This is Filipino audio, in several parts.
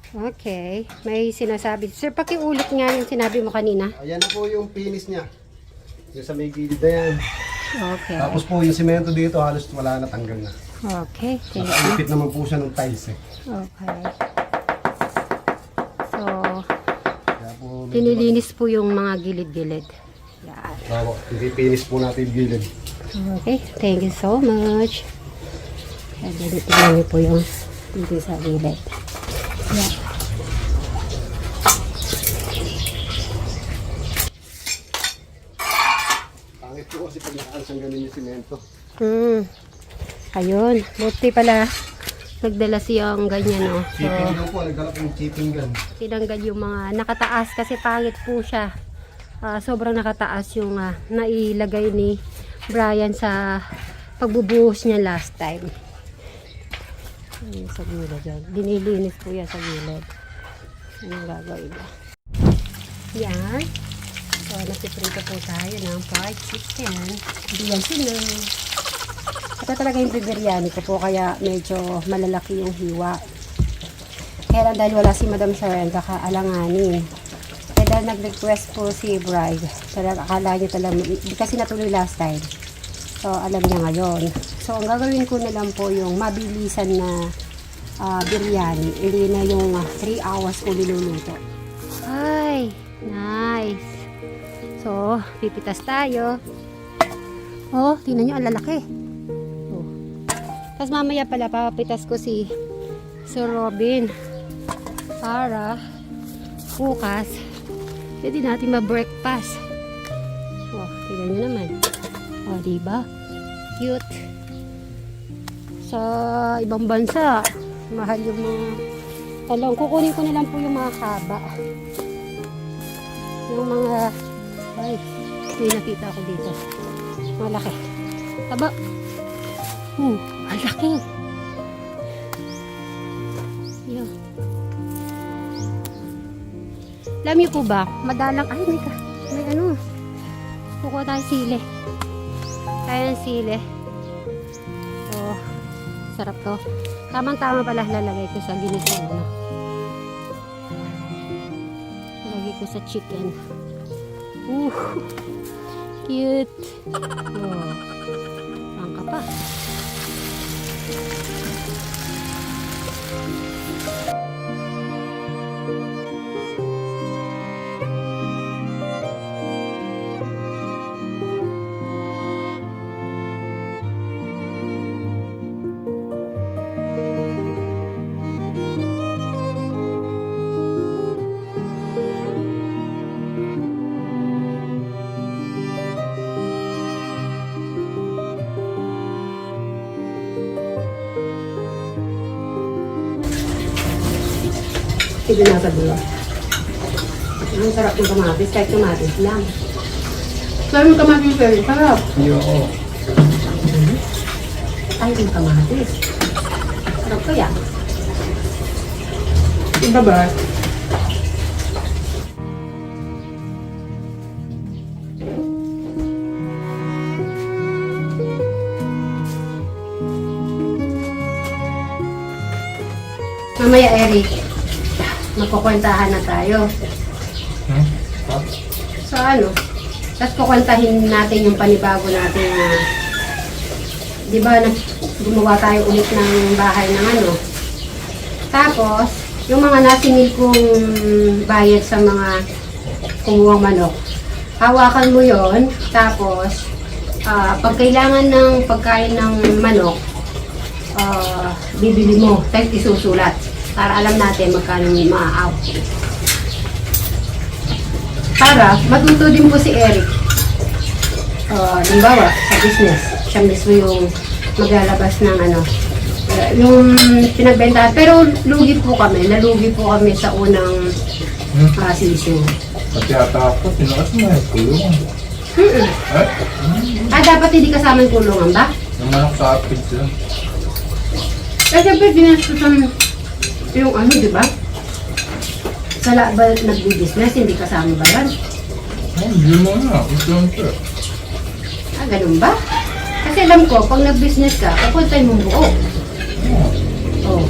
Okay. May sinasabi. Sir, pakiulit nga yung sinabi mo kanina. Ayan na po yung finish niya. Yung sa may gilid na yan. Okay. Tapos po yung simento dito halos wala na, tanggal na. Okay. Thank you. Nakaipit naman po siya ng tiles eh. Okay. So, Kaya po, tinilinis po yung mga gilid-gilid. Yan. Bravo, i-finish po natin yung gilid. Okay. Thank you so much. Kaya tingnan niyo po yung dito sa gilid. Yan. Pangit po kasi pag nakaalas ang ganun yung simento. Ayun. Buti pala nagdala siyang ganyan, no? So, Chipping gun po, naggalap yung chipping gun. tinanggal yung mga nakataas kasi pangit po siya. Sobrang nakataas yung nailagay ni Brian sa pagbubuhos niya last time. Ayun, sa gilid yan. Dinilinis po yan sa gilid. Anong gagawin niya? Yan. So, nasiprito po tayo ng fried chicken. Hindi yan sinaw. Ito talaga yung bibiryani ko po, kaya medyo malalaki yung hiwa. Kaya lang dahil wala si Madam Sharon, kakaalanganin. Kaya dahil nag-request po si Bride, talaga akala niya talaga, kasi natuloy last time. So, alam niya ngayon. So, ang gagawin ko na lang po yung mabilisan na biryani. Hindi na yung 3 hours ko niluluto. Ay, nice. So, pipitas tayo. Oh, tingnan nyo, ang lalaki. Oh. Tapos mamaya pala, papitas ko si Sir Robin para bukas pwede natin ma-breakfast. Oh, tingnan nyo naman. Oh, diba? Cute. Sa ibang bansa, mahal yung mga talong. Kukunin ko na lang po yung mga haba. Yung mga ay, may nakita ako dito. Malaki. Taba. Malaki. Yun. Alam niyo po ba, madalang, ay may ano, kukuha tayo sili. Kaya ng sili. So, sarap to. Tamang-tama pala lalagay ko sa ginisang ano. Lalagay ko sa chicken. Cute. Oh, ang kapa. Sige na sa dulo. Ang sarap ng kamatis, kahit kamatis lang. Sarap yung kamatis, very sarap. Oo. Ay, yung kamatis. Sarap kaya. Iba ba? Mamaya, Eric. Magkukwentahan na tayo. So ano? Tapos kukwantahin natin yung panibago natin na di ba gumawa tayo ulit ng bahay ng ano. Tapos yung mga nasingil kong bayad sa mga kumuhang manok. Hawakan mo yon. Tapos pag kailangan ng pagkain ng manok, bibili mo. Tapos isusulat. Para alam natin magkano may maa-out. Para matuto din po si Eric. Limbawa, sa business. Siya mismo yung maglalabas ng ano. Yung pinagbentahan. Pero lugi po kami. Nalugi po kami sa unang season. Pati ata ako, tinakas mo yung kulungan. Dapat hindi kasama yung kulungan ba? Yung manok sa apid sila. Siyempre, ginastusan yung ano, di ba? Sa ba nagbi-business, hindi kasama ba yan? Hindi mo na, ito. Ganun ba? Kasi alam ko, pag nag-business ka, pupuntay mong buo. Oh.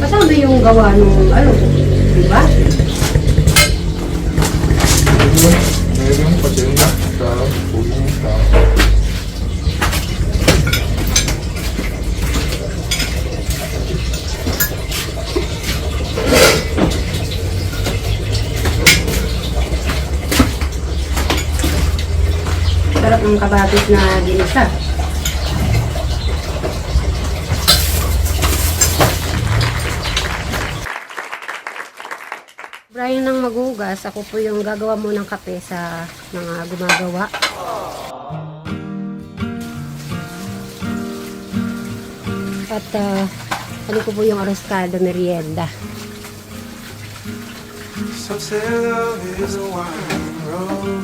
Kasama yung gawa nung ano, di ba? Meron pa din na sa puling tao. Sarap ng kababis na ginisa. Brian nang maghugas, ako po yung gagawa mo ng kape sa mga gumagawa. At ano ko po yung arroscado merienda. Some say love is a winding road,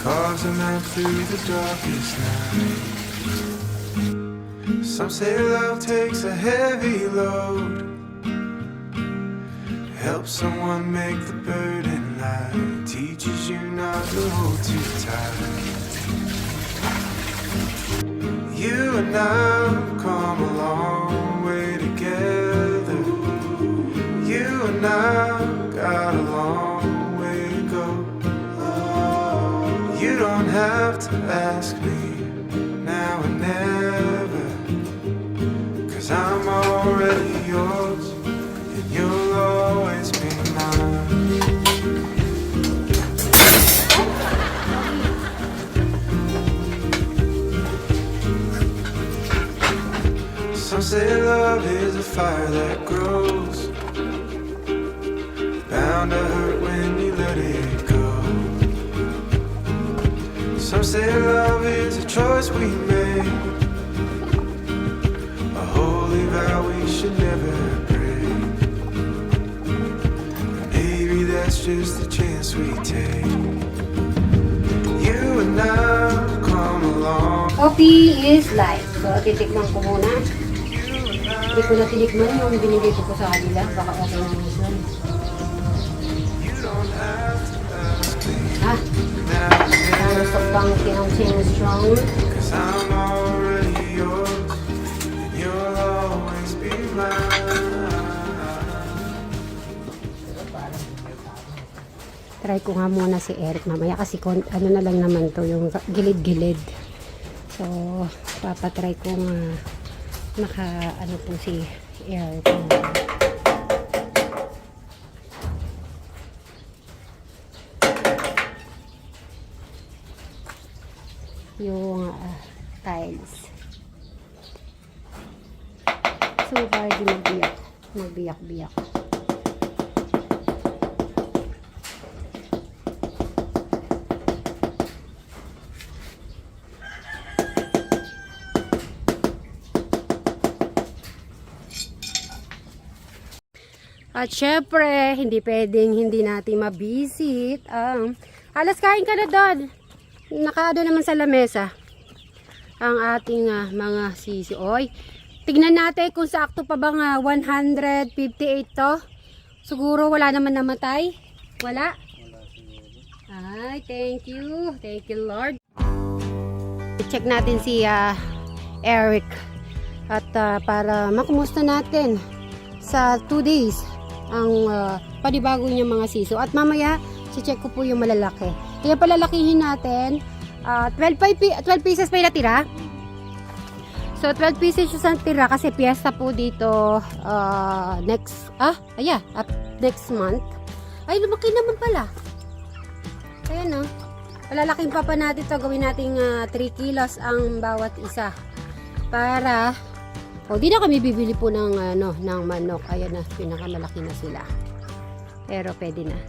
carves a man through the darkest night. Some say love takes a heavy load, helps someone make the burden light, teaches you not to hold too tight. You and I have come a long way together. You and I got a long way to go. You don't have to ask me now and never, 'cause I'm already yours and you'll always be mine. Some say love is a fire that grows, bound to hurt when you let it go. Some say love is a choice we make, a holy vow we should never break. Maybe that's just the chance we take. You and I come along. Coffee is life. So, titikman ko muna. Hindi ko na tinikman yung binigay ko po sa kanila. Baka okay na yun. You don't have to ask me Ah, now and ang gusto pang kinong strong. 'cause I'm already yours and you'll always be mine. Try ko nga muna si Eric mamaya kasi ano na lang naman to, yung gilid-gilid. So, papatry ko nga ano po si Eric. Yung tiles. So, para di magbiyak-biyak. At syempre, hindi pwedeng hindi natin mabisit. Alas kain ka na doon. Nakaado naman sa lamesa ang ating mga sisi. Oy, tignan natin kung sakto pa bang 158 to. Siguro wala naman namatay. Wala? Ay, thank you. Thank you, Lord. I-check natin si Eric. At para makumusta natin sa 2 days ang panibago niya mga siso. At mamaya, si-check ko po yung malalaki. Kaya palalakihin natin. 12 pieces pa yung natira. So, 12 pieces yung natira kasi piyesta po dito next month. Ay, lumaki naman pala. Ayan o. Palalaking pa natin to. Gawin natin 3 kilos ang bawat isa. Para di na kami bibili po ng manok. Ayan na, pinakamalaki na sila. Pero pwede na.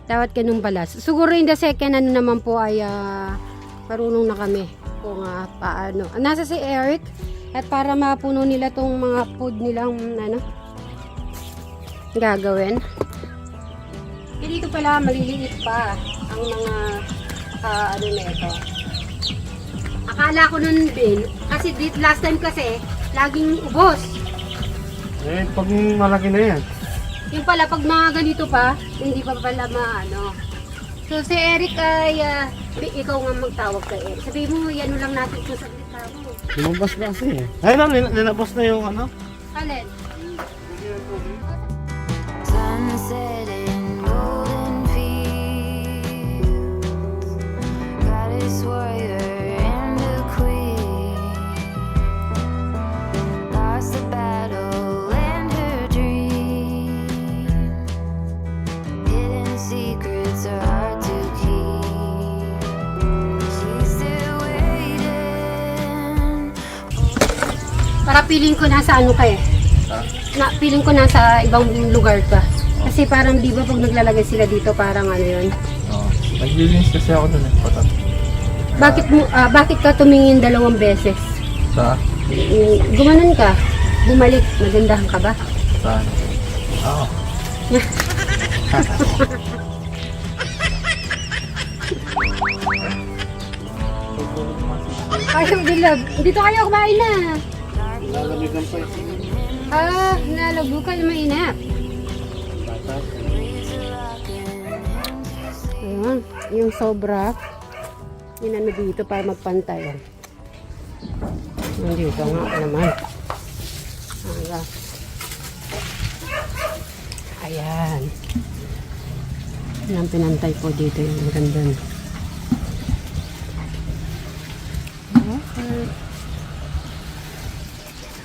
Dapat ganun pala. Siguro in the second naman po ay marunong na kami kung paano. Nasa si Eric at para mapuno nila tong mga food nilang gagawin. Dito pala maliliit pa ang mga na ito. Akala ko nun din kasi last time kasi laging ubos. Pag malaki na yan. Yung pala, pag mga ganito pa, hindi pa pala So, si Eric ay, ikaw nga magtawag kay Eric. Sabi mo, yan lang natin kung saglit mo. Lumabas na kasi eh. Ay na, linabas na yung Alin? Sunset in golden fields, goddess warrior and a queen, lost the battle and her dream, hidden secrets are hard to keep, she's still waiting. Para piling ko nasa ano ka eh. Piling ko nasa ibang lugar ka. Kasi parang di ba pag naglalagay sila dito parang ano yun. Oo. Naglilinis kasi ako dun eh. Patat. Bakit ka tumingin 2 beses? Sa? Gumanon ka. Bumalik. Magandahan ka ba? Saan? Oo. Ayaw bilab. Dito kayo kumain na. Lalamigan pa ito. Nalago ka na mainap. Ayan, yung sobra. Inano dito para magpantay. Nandito nga naman. Ayan. Yan ang pinantay ko dito yung ganda. Okay.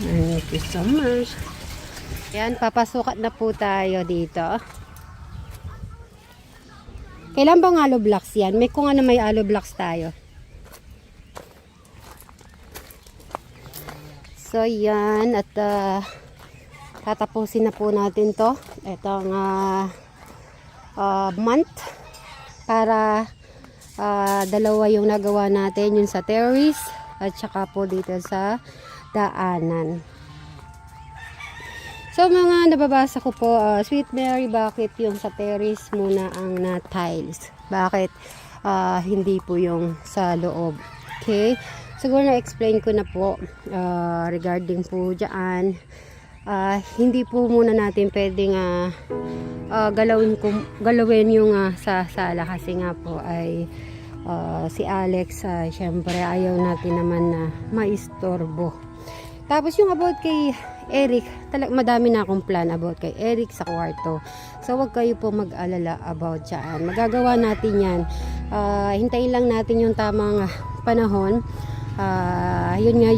Thank you so much. Ayan, papasukat na po tayo dito. Kailan bang aloe blocks yan? May kung ano may aloe blocks tayo. So, yan. At tatapusin na po natin to. Itong month. Para 2 yung nagawa natin. Yung sa terrace. At saka po dito sa daanan. So, mga nababasa ko po, Sweet Mary, bakit yung sa terrace muna ang na tiles? Bakit hindi po yung sa loob? Okay? Siguro na-explain ko na po regarding po dyan. Hindi po muna natin pwedeng galawin yung sa sala kasi nga po ay si Alex, syempre ayaw natin naman na maistorbo. Tapos yung about kay Eric, madami na akong plan about kay Eric sa kwarto. So wag kayo po mag-alala about dyan. Magagawa natin yan. Hintayin lang natin yung tamang panahon. Yun nga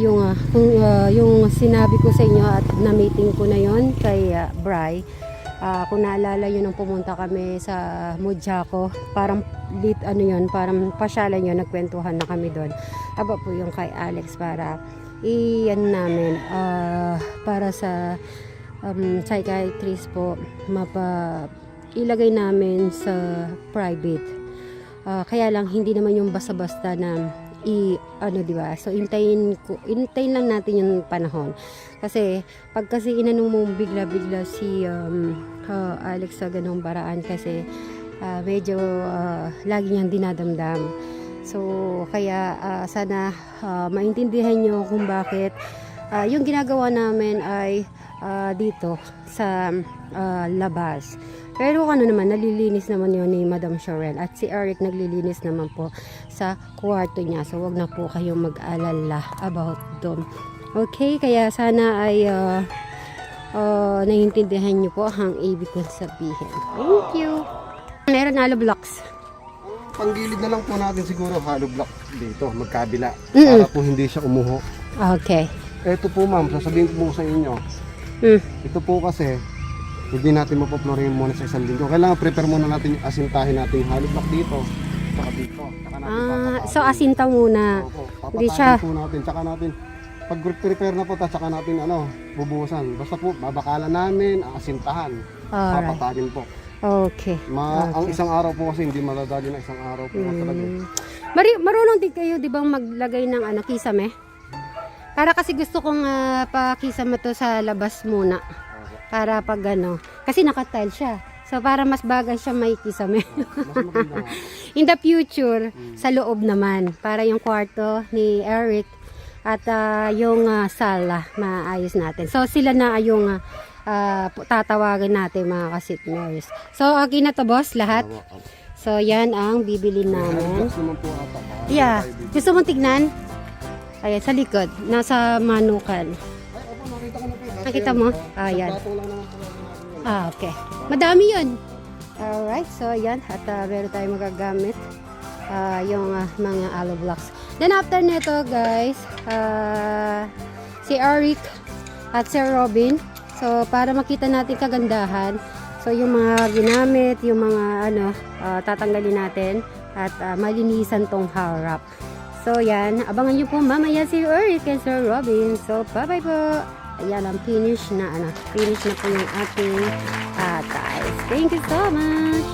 yung sinabi ko sa inyo at na-meeting ko na yon kay Bri. Kung naalala yun nung pumunta kami sa Mudjaco, parang parang pasyalan yun, nagkwentuhan na kami doon. Aba po yung kay Alex para namin para sa psychiatrist po ilagay namin sa private. Kaya lang hindi naman yung basta-basta na di ba? So intayin lang natin yung panahon. Kasi pag kasi inanong mo bigla-bigla si Alex sa ganung paraan kasi medyo lagi niyang dinadamdam. So kaya sana maintindihan nyo kung bakit yung ginagawa namin ay dito sa labas. Pero naman, nalilinis naman yun ni Madam Cheryl. At si Eric naglilinis naman po sa kwarto niya. So, wag na po kayong mag-alala about doon. Okay, kaya sana ay naiintindihan nyo po ang ibig kong sabihin. Thank you! Meron hollow blocks. Panggilid na lang po natin siguro hollow block dito, magkabila. Para po hindi siya umuho. Okay. Ito po ma'am, sasabihin ko po sa inyo. Ito po kasi, hindi natin mapoplorin muna sa 1 linggo. Kailangan prepare muna natin yung asintahin natin yung hollow block dito. Tsaka dito. Tsaka natin papatahin. So asinta muna. Opo, Hindi papatahin siya. po natin. Tsaka natin, pag prepare na po, tsaka natin bubuhusan. Basta po, babakalan namin, asintahan. Alright. Papatahin po. Okay. Ang isang araw po kasi hindi maladali na isang araw po talaga. Marunong din kayo, di bang maglagay ng kisame? Para kasi gusto kong pakisame to sa labas muna. Para pag kasi nakatile siya. So para mas bagay siya may kisame. Mas maganda. In the future, sa loob naman. Para yung kwarto ni Eric at yung sala, maayos natin. So sila na yung tatawagan natin mga kasitmers. So okay na to boss, lahat? So yan ang bibili namin. Relax naman po ata. Yeah. Gusto mong tignan? Ayan, sa likod. Nasa manukan. Ay, opo, nakita ko na po. Nakita mo? Ayan. Patong lang naman po natin yun. Okay. Madami yun. Alright, so ayan. At meron tayong magagamit. Yung mga aloe blocks. Then after nito guys, si Eric at Sir Robin. So para makita natin kagandahan. So yung mga ginamit, yung mga tatanggalin natin. At malinisan tong harap. So yan, abangan nyo po mamaya si Eric and Sir Robin. So bye bye po. Ayan ang finish na po yung ating tiles. Thank you so much.